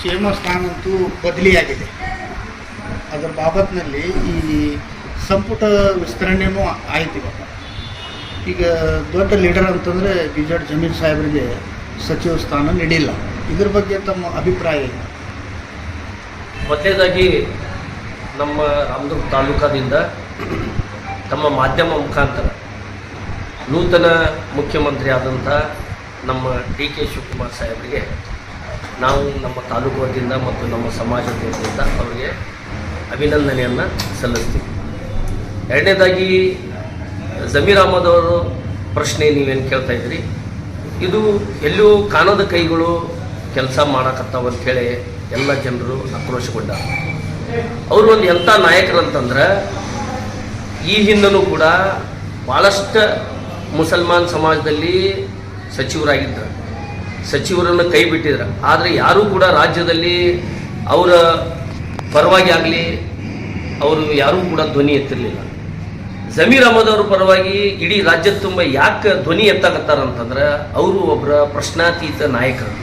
ಕ್ಷೇಮ ಸ್ಥಾನ ಅಂತೂ ಬದಲಿಯಾಗಿದೆ. ಅದರ ಬಾಬತ್ನಲ್ಲಿ ಈ ಸಂಪುಟ ವಿಸ್ತರಣೆಯೂ ಆಯ್ತು. ಈಗ ದೊಡ್ಡ ಲೀಡರ್ ಅಂತಂದರೆ ಬಿಜೆಡ್ ಜಮೀರ್ ಸಾಹೇಬರಿಗೆ ಸಚಿವ ಸ್ಥಾನ ನೀಡಿಲ್ಲ. ಇದ್ರ ಬಗ್ಗೆ ತಮ್ಮ ಅಭಿಪ್ರಾಯ ಏನು? ಮೊದಲನೇದಾಗಿ ನಮ್ಮ ರಾಮದುರ್ಗ ತಾಲೂಕಾದಿಂದ ತಮ್ಮ ಮಾಧ್ಯಮ ಮುಖಾಂತರ ನೂತನ ಮುಖ್ಯಮಂತ್ರಿ ಆದಂಥ ನಮ್ಮ ಡಿ.ಕೆ. ಶಿವಕುಮಾರ್ ಸಾಹೇಬರಿಗೆ ನಾವು ನಮ್ಮ ತಾಲೂಕು ವತಿಯಿಂದ ಮತ್ತು ನಮ್ಮ ಸಮಾಜದ ವತಿಯಿಂದ ಅವರಿಗೆ ಅಭಿನಂದನೆಯನ್ನು ಸಲ್ಲಿಸ್ತೀವಿ. ಎರಡನೇದಾಗಿ ಜಮೀರ್ ಅಹಮದ್ ಅವರು ಪ್ರಶ್ನೆ ನೀವೇನು ಕೇಳ್ತಾ ಇದ್ರಿ, ಇದು ಎಲ್ಲೂ ಕಾಣದ ಕೈಗಳು ಕೆಲಸ ಮಾಡಕತ್ತಾವ ಅಂಥೇಳಿ ಎಲ್ಲ ಜನರು ಆಕ್ರೋಶಗೊಂಡಾರ. ಅವರು ಒಂದು ಎಂಥ ನಾಯಕರು ಅಂತಂದ್ರೆ ಈ ಹಿಂದನೂ ಕೂಡ ಭಾಳಷ್ಟು ಮುಸಲ್ಮಾನ್ ಸಮಾಜದಲ್ಲಿ ಸಚಿವರಾಗಿದ್ದರು, ಸಚಿವರನ್ನು ಕೈ ಬಿಟ್ಟಿದ್ರು. ಆದರೆ ಯಾರೂ ಕೂಡ ರಾಜ್ಯದಲ್ಲಿ ಅವರ ಪರವಾಗಿ ಆಗಲಿ ಅವರು ಯಾರೂ ಕೂಡ ಧ್ವನಿ ಎತ್ತಿರಲಿಲ್ಲ. ಜಮೀರ್ ಅಹಮದ್ ಅವ್ರ ಪರವಾಗಿ ಇಡೀ ರಾಜ್ಯದ ತುಂಬ ಯಾಕೆ ಧ್ವನಿ ಎತ್ತಾಕತ್ತಾರಂತಂದ್ರೆ ಅವರು ಒಬ್ಬರ ಪ್ರಶ್ನಾತೀತ ನಾಯಕರು.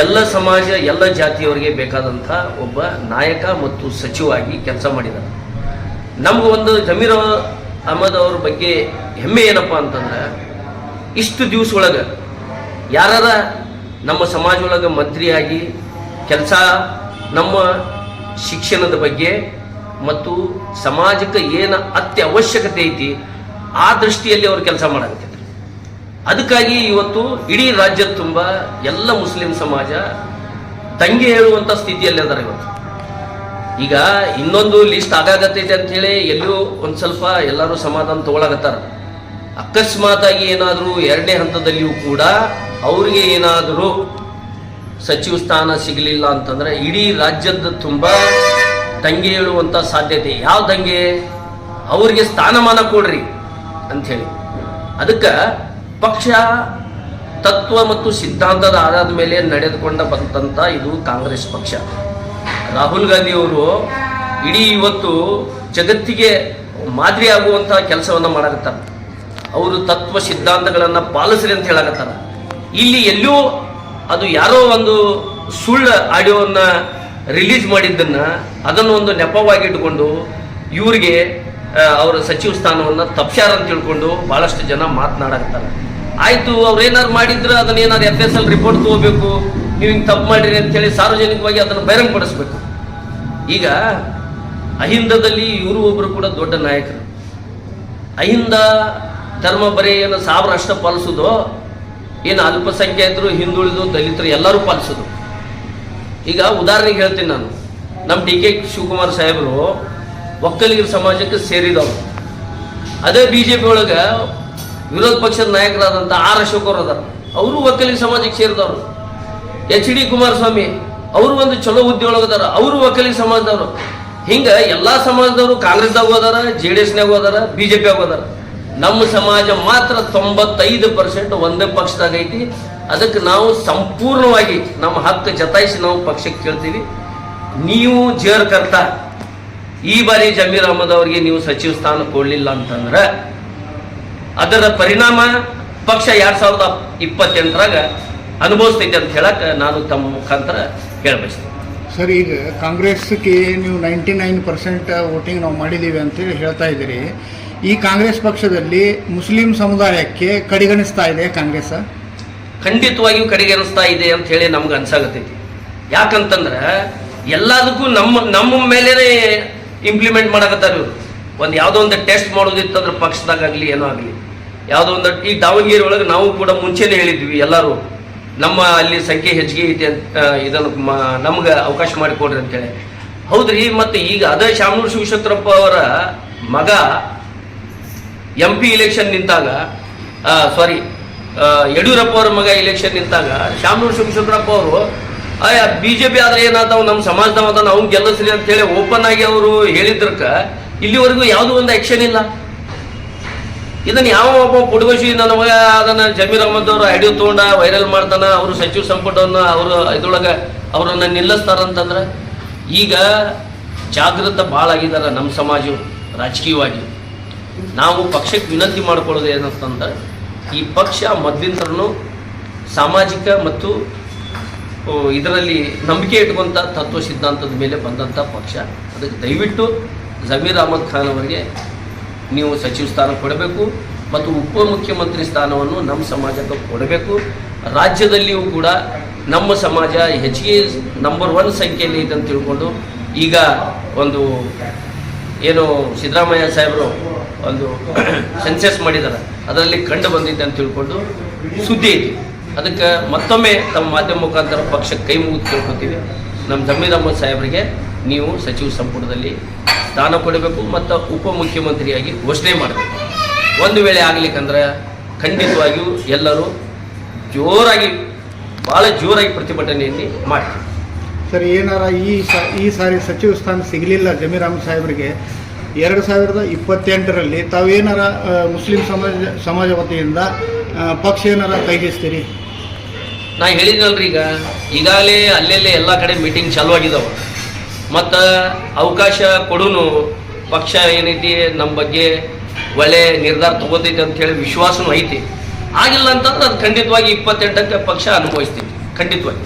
ಎಲ್ಲ ಸಮಾಜ ಎಲ್ಲ ಜಾತಿಯವರಿಗೆ ಬೇಕಾದಂಥ ಒಬ್ಬ ನಾಯಕ ಮತ್ತು ಸಚಿವವಾಗಿ ಕೆಲಸ ಮಾಡಿದ್ದಾರೆ. ನಮ್ಗೆ ಒಂದು ಜಮೀರ್ ಅಹಮದ್ ಅವ್ರ ಬಗ್ಗೆ ಹೆಮ್ಮೆ ಏನಪ್ಪ ಅಂತಂದ್ರೆ ಇಷ್ಟು ದಿವಸ ಒಳಗೆ ಯಾರ ನಮ್ಮ ಸಮಾಜ ಒಳಗೆ ಮಂತ್ರಿಯಾಗಿ ಕೆಲಸ ನಮ್ಮ ಶಿಕ್ಷಣದ ಬಗ್ಗೆ ಮತ್ತು ಸಮಾಜಕ್ಕೆ ಏನು ಅತ್ಯವಶ್ಯಕತೆ ಐತಿ ಆ ದೃಷ್ಟಿಯಲ್ಲಿ ಅವರು ಕೆಲಸ ಮಾಡಕತ್ತಿದ್ರು. ಅದಕ್ಕಾಗಿ ಇವತ್ತು ಇಡೀ ರಾಜ್ಯದ ತುಂಬ ಎಲ್ಲ ಮುಸ್ಲಿಂ ಸಮಾಜ ತಂಗಿ ಹೇಳುವಂಥ ಸ್ಥಿತಿಯಲ್ಲಿ ಅದಾರೆ. ಇವತ್ತು ಈಗ ಇನ್ನೊಂದು ಲಿಸ್ಟ್ ಆಗಾಗತ್ತೈತೆ ಅಂಥೇಳಿ ಎಲ್ಲೂ ಒಂದು ಸ್ವಲ್ಪ ಎಲ್ಲರೂ ಸಮಾಧಾನ ತಗೊಳಕತ್ತಾರ. ಅಕಸ್ಮಾತಾಗಿ ಏನಾದರೂ ಎರಡನೇ ಹಂತದಲ್ಲಿಯೂ ಕೂಡ ಅವರಿಗೆ ಏನಾದರೂ ಸಚಿವ ಸ್ಥಾನ ಸಿಗಲಿಲ್ಲ ಅಂತಂದ್ರೆ ಇಡೀ ರಾಜ್ಯದ ತುಂಬ ದಂಗೆ ಹೇಳುವಂಥ ಸಾಧ್ಯತೆ. ಯಾವ ದಂಗೆ? ಅವರಿಗೆ ಸ್ಥಾನಮಾನ ಕೊಡ್ರಿ ಅಂಥೇಳಿ. ಅದಕ್ಕೆ ಪಕ್ಷ ತತ್ವ ಮತ್ತು ಸಿದ್ಧಾಂತದ ಆಧಾರದ ಮೇಲೆ ನಡೆದುಕೊಂಡ ಬಂದಂಥ ಇದು ಕಾಂಗ್ರೆಸ್ ಪಕ್ಷ. ರಾಹುಲ್ ಗಾಂಧಿಯವರು ಇಡೀ ಇವತ್ತು ಜಗತ್ತಿಗೆ ಮಾದರಿ ಆಗುವಂಥ ಕೆಲಸವನ್ನು ಮಾಡಕತ್ತಾರೆ. ಅವರು ತತ್ವ ಸಿದ್ಧಾಂತಗಳನ್ನು ಪಾಲಿಸ್ರಿ ಅಂತ ಹೇಳಕತ್ತಾರ. ಇಲ್ಲಿ ಎಲ್ಲೂ ಅದು ಯಾರೋ ಒಂದು ಸುಳ್ಳು ಆಡಿಯೋವನ್ನು ರಿಲೀಸ್ ಮಾಡಿದ್ದನ್ನು ಅದನ್ನು ಒಂದು ನೆಪವಾಗಿಟ್ಟುಕೊಂಡು ಇವರಿಗೆ ಅವರ ಸಚಿವ ಸ್ಥಾನವನ್ನು ತಪ್ಸ್ಯಾರ ಅಂತ ತಿಳ್ಕೊಂಡು ಭಾಳಷ್ಟು ಜನ ಮಾತನಾಡಕತ್ತಾರೆ. ಆಯಿತು, ಅವ್ರೇನಾದ್ರು ಮಾಡಿದ್ರೆ ಅದನ್ನ ಏನಾದ್ರು FSL ರಿಪೋರ್ಟ್ ತಗೋಬೇಕು, ನೀವು ಹಿಂಗೆ ತಪ್ಪು ಮಾಡಿರಿ ಅಂತೇಳಿ ಸಾರ್ವಜನಿಕವಾಗಿ ಅದನ್ನು ಬಹಿರಂಗಪಡಿಸ್ಬೇಕು. ಈಗ ಅಹಿಂದದಲ್ಲಿ ಇವರು ಒಬ್ಬರು ಕೂಡ ದೊಡ್ಡ ನಾಯಕರು. ಅಹಿಂದ ಧರ್ಮ ಬರೀ ಏನು 1000 ಅಷ್ಟ ಪಾಲಿಸೋದು, ಏನು ಅಲ್ಪಸಂಖ್ಯಾತರು, ಹಿಂದುಳಿದು, ದಲಿತರು ಎಲ್ಲರೂ ಪಾಲಿಸೋದು. ಈಗ ಉದಾಹರಣೆಗೆ ಹೇಳ್ತೀನಿ ನಾನು, ನಮ್ಮ ಡಿ.ಕೆ. ಶಿವಕುಮಾರ್ ಸಾಹೇಬರು ಒಕ್ಕಲಿಗರ ಸಮಾಜಕ್ಕೆ ಸೇರಿದವರು. ಅದೇ BJP ಒಳಗೆ ವಿರೋಧ ಪಕ್ಷದ ನಾಯಕರಾದಂಥ R. ಅಶೋಕ್ ಅವರು ಅದಾರ, ಅವರು ಒಕ್ಕಲಿಗ ಸಮಾಜಕ್ಕೆ ಸೇರಿದವರು. HD. ಕುಮಾರಸ್ವಾಮಿ ಅವರು ಒಂದು ಚಲೋ ಹುದ್ದೆ ಒಳಗದಾರ, ಅವರು ಒಕ್ಕಲಿಗ ಸಮಾಜದವರು. ಹಿಂಗೆ ಎಲ್ಲ ಸಮಾಜದವರು ಕಾಂಗ್ರೆಸ್ದಾಗ ಹೋದಾರ, JDSನಾಗ ಹೋದಾರ, BJP ಹೋದಾರ. ನಮ್ಮ ಸಮಾಜ ಮಾತ್ರ 95% ಒಂದೇ ಪಕ್ಷದಾಗ ಐತಿ. ಅದಕ್ಕೆ ನಾವು ಸಂಪೂರ್ಣವಾಗಿ ನಮ್ಮ ಹಕ್ಕು ಜತಾಯಿಸಿ ನಾವು ಪಕ್ಷಕ್ಕೆ ಕೇಳ್ತೀವಿ. ನೀವು ಜೇರ್ಕರ್ತ ಈ ಬಾರಿ ಜಮೀರ್ ಅಹಮದ್ ಅವರಿಗೆ ನೀವು ಸಚಿವ ಸ್ಥಾನ ಕೊಡಲಿಲ್ಲ ಅಂತಂದ್ರೆ ಅದರ ಪರಿಣಾಮ ಪಕ್ಷ 2028ರಾಗ ಅನುಭವಿಸ್ತೈತೆ ಅಂತ ಹೇಳಕ್ಕೆ ನಾನು ತಮ್ಮ ಮುಖಾಂತರ ಹೇಳಬಯಸ್ತೀನಿ. ಸರ್, ಈಗ ಕಾಂಗ್ರೆಸ್ಗೆ ನೀವು 99% ವೋಟಿಂಗ್ ನಾವು ಮಾಡಿದ್ದೀವಿ ಅಂತೇಳಿ ಹೇಳ್ತಾ ಇದ್ದೀರಿ. ಈ ಕಾಂಗ್ರೆಸ್ ಪಕ್ಷದಲ್ಲಿ ಮುಸ್ಲಿಂ ಸಮುದಾಯಕ್ಕೆ ಕಡೆಗಣಿಸ್ತಾ ಇದೆ ಕಾಂಗ್ರೆಸ್? ಖಂಡಿತವಾಗಿಯೂ ಕಡೆಗಣಿಸ್ತಾ ಇದೆ ಅಂತ ಹೇಳಿ ನಮ್ಗೆ ಅನ್ಸಾಗತ್ತೈತಿ. ಯಾಕಂತಂದ್ರೆ ಎಲ್ಲದಕ್ಕೂ ನಮ್ಮ ಮೇಲೇನೆ ಇಂಪ್ಲಿಮೆಂಟ್ ಮಾಡಕತ್ತಾರ ಇವರು. ಒಂದು ಯಾವುದೋ ಒಂದು ಟೆಸ್ಟ್ ಮಾಡೋದಿತ್ತಂದ್ರೆ ಪಕ್ಷದಾಗಲಿ ಏನೋ ಆಗಲಿ, ಯಾವುದೋ ಒಂದು ಈ ದಾವಣಗೆರೆ ಒಳಗೆ ನಾವು ಕೂಡ ಮುಂಚೆನೇ ಹೇಳಿದ್ವಿ ಎಲ್ಲರೂ, ನಮ್ಮ ಅಲ್ಲಿ ಸಂಖ್ಯೆ ಹೆಚ್ಚಿಗೆ ಐತೆ ಅಂತ ಇದನ್ನು ನಮ್ಗೆ ಅವಕಾಶ ಮಾಡಿಕೊಡ್ರಿ ಅಂತೇಳಿ. ಹೌದ್ರಿ. ಮತ್ತು ಈಗ ಅದೇ ಶಾಮನೂರು ಶಿವಶಂಕರಪ್ಪ ಅವರ ಮಗ MP ಇಲೆಕ್ಷನ್ ನಿಂತಾಗ, ಯಡಿಯೂರಪ್ಪ ಅವರ ಮಗ ಇಲೆಕ್ಷನ್ ನಿಂತಾಗ ಶಾಮನೂರು ಶಿವಶಂಕರಪ್ಪ ಅವರು BJP ಆದ್ರೆ ಏನಾಗ್ತಾವ, ನಮ್ಮ ಸಮಾಜದವ ನಾವು ಗೆಲ್ಲಿಸ್ರಿ ಅಂತ ಹೇಳಿ ಓಪನ್ ಆಗಿ ಅವರು ಹೇಳಿದ್ರಕ್ಕ ಇಲ್ಲಿವರೆಗೂ ಯಾವುದೂ ಒಂದು ಆಕ್ಷನ್ ಇಲ್ಲ. ಇದನ್ನು ಯಾವ ಒಬ್ಬ ಪುಡುಗೋಶಿ ನನ್ನ ಮಗ ಅದನ್ನು ಜಮೀರ್ ಅಹಮದ್ ಅವರು ಆಡಿಯೋ ತೊಗೊಂಡ ವೈರಲ್ ಮಾಡ್ತಾನೆ, ಅವರು ಸಚಿವ ಸಂಪುಟವನ್ನು ಅವರು ಇದ್ರೊಳಗೆ ಅವರನ್ನು ನಿಲ್ಲಿಸ್ತಾರಂತಂದ್ರೆ ಈಗ ಜಾಗೃತ ಭಾಳ ಆಗಿದ್ದಾರೆ ನಮ್ಮ ಸಮಾಜ ರಾಜಕೀಯವಾಗಿ. ನಾವು ಪಕ್ಷಕ್ಕೆ ವಿನಂತಿ ಮಾಡ್ಕೊಳ್ಳೋದು ಏನಂತಂದ್ರೆ ಈ ಪಕ್ಷ ಮೊದಲಿಂದನೂ ಸಾಮಾಜಿಕ ಮತ್ತು ಇದರಲ್ಲಿ ನಂಬಿಕೆ ಇಟ್ಕೊಂಥ ತತ್ವ ಸಿದ್ಧಾಂತದ ಮೇಲೆ ಬಂದಂಥ ಪಕ್ಷ. ಅದಕ್ಕೆ ದಯವಿಟ್ಟು ಜಮೀರ್ ಅಹಮದ್ ಖಾನ್ ಅವರಿಗೆ ನೀವು ಸಚಿವ ಸ್ಥಾನ ಕೊಡಬೇಕು ಮತ್ತು ಉಪಮುಖ್ಯಮಂತ್ರಿ ಸ್ಥಾನವನ್ನು ನಮ್ಮ ಸಮಾಜಕ್ಕೆ ಕೊಡಬೇಕು. ರಾಜ್ಯದಲ್ಲಿಯೂ ಕೂಡ ನಮ್ಮ ಸಮಾಜ ಹೆಚ್ಚಿಗೆ ನಂಬರ್ 1 ಸಂಖ್ಯೆಯಲ್ಲಿ ಇದೆ ಅಂತ ತಿಳ್ಕೊಂಡು ಈಗ ಒಂದು ಏನು ಸಿದ್ದರಾಮಯ್ಯ ಸಾಹೇಬರು ಒಂದು ಸೆನ್ಸಸ್ ಮಾಡಿದ್ದಾರೆ, ಅದರಲ್ಲಿ ಕಂಡು ಬಂದಿದೆ ಅಂತ ತಿಳ್ಕೊಂಡು ಸುದ್ದಿ ಐತಿ. ಅದಕ್ಕೆ ಮತ್ತೊಮ್ಮೆ ತಮ್ಮ ಮಾಧ್ಯಮ ಮುಖಾಂತರ ಪಕ್ಷಕ್ಕೆ ಕೈ ಮುಗಿದು ಕೇಳ್ಕೊತೀವಿ. ನಮ್ಮ ಜಮೀರ್ ಅಹಮದ್ ಸಾಹೇಬರಿಗೆ ನೀವು ಸಚಿವ ಸಂಪುಟದಲ್ಲಿ ಸ್ಥಾನ ಕೊಡಬೇಕು ಮತ್ತು ಉಪಮುಖ್ಯಮಂತ್ರಿಯಾಗಿ ಘೋಷಣೆ ಮಾಡಬೇಕು. ಒಂದು ವೇಳೆ ಆಗಲಿಕ್ಕಂದ್ರೆ ಖಂಡಿತವಾಗಿಯೂ ಎಲ್ಲರೂ ಭಾಳ ಜೋರಾಗಿ ಪ್ರತಿಭಟನೆಯಲ್ಲಿ ಮಾಡ್ತೀವಿ. ಸರ್, ಏನಾರ ಈ ಸಾರಿ ಸಚಿವ ಸ್ಥಾನ ಸಿಗಲಿಲ್ಲ ಜಮೀರ್ ಅಹಮದ್ ಸಾಹೇಬರಿಗೆ, 2028ರಲ್ಲಿ ತಾವೇನಾರ ಮುಸ್ಲಿಂ ಸಮಾಜ ವತಿಯಿಂದ ಪಕ್ಷ ಏನಾರ ಕೈಗಿಸ್ತೀರಿ? ನಾ ಹೇಳಿದ್ನಲ್ರಿ, ಈಗಾಗಲೇ ಅಲ್ಲೆಲ್ಲೇ ಎಲ್ಲ ಕಡೆ ಮೀಟಿಂಗ್ ಚಾಲು ಆಗಿದ್ದಾವೆ ಮತ್ತು ಅವಕಾಶ ಕೊಡೋನು ಪಕ್ಷ ಏನೈತಿ ನಮ್ಮ ಬಗ್ಗೆ ಒಳ್ಳೆ ನಿರ್ಧಾರ ತಗೋತೈತಿ ಅಂತ ಹೇಳಿ ವಿಶ್ವಾಸನೂ ಐತಿ. ಆಗಿಲ್ಲ ಅಂತಂದ್ರೆ ಅದು ಖಂಡಿತವಾಗಿ 28ಕ್ಕೆ ಪಕ್ಷ ಅನುಭವಿಸ್ತೀವಿ ಖಂಡಿತವಾಗಿ.